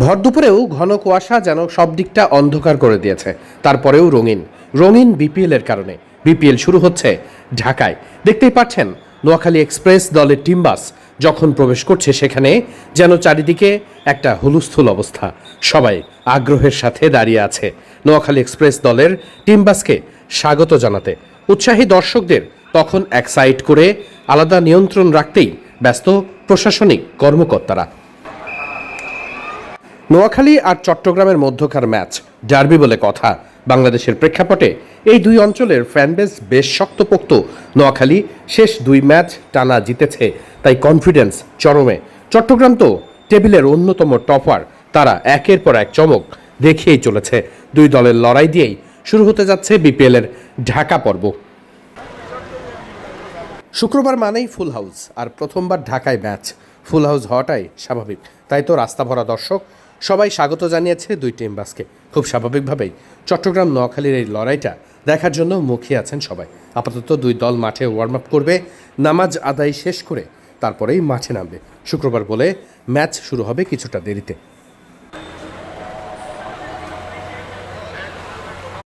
ভর দুপুরেও ঘন কুয়াশা যেন সব দিকটা অন্ধকার করে দিয়েছে। তারপরেও রঙিন রঙিন বিপিএল এর কারণে বিপিএল শুরু হচ্ছে ঢাকায়। দেখতেই পাচ্ছেন নোয়াখালী এক্সপ্রেস দলের টিম বাস যখন প্রবেশ করছে সেখানে যেন চারিদিকে একটা হুলস্থুল অবস্থা। সবাই আগ্রহের সাথে দাঁড়িয়ে আছে নোয়াখালী এক্সপ্রেস দলের টিম বাসকে স্বাগত জানাতে। উৎসাহী দর্শকদের তখন এক সাইড করে আলাদা নিয়ন্ত্রণ রাখতেই ব্যস্ত প্রশাসনিক কর্মকর্তারা। নোয়াখালী আর চট্টগ্রামের মধ্যকার ম্যাচ ডার্বি বলে কথা। বাংলাদেশের প্রেক্ষাপটে এই দুই অঞ্চলের ফ্যানবেস বেশ শক্তপোক্ত। নোয়াখালী শেষ দুই ম্যাচ টানা জিতেছে, তাই কনফিডেন্স চরমে। চট্টগ্রাম তো টেবিলের অন্যতম টপার, তারা একের পর এক চমক দেখিয়েই চলেছে। দুই দলের লড়াই দিয়েই শুরু হতে যাচ্ছে বিপিএল এর ঢাকা পর্ব। শুক্রবার মানেই ফুল হাউস, আর প্রথমবার ঢাকায় ম্যাচ। ফুল হাউস হওয়াটাই স্বাভাবিক, তাই তো রাস্তা ভরা দর্শক। সবাই স্বাগত জানিয়েছে দুই টিম বাসকে। খুব স্বাভাবিকভাবেই চট্টগ্রাম নোয়াখালীর এই লড়াইটা দেখার জন্য মুখিয়ে আছেন সবাই। আপাতত দুই দল মাঠে ওয়ার্ম আপ করবে, নামাজ আদায় শেষ করে তারপরেই মাঠে নামবে। শুক্রবার বলে ম্যাচ শুরু হবে কিছুটা দেরিতে।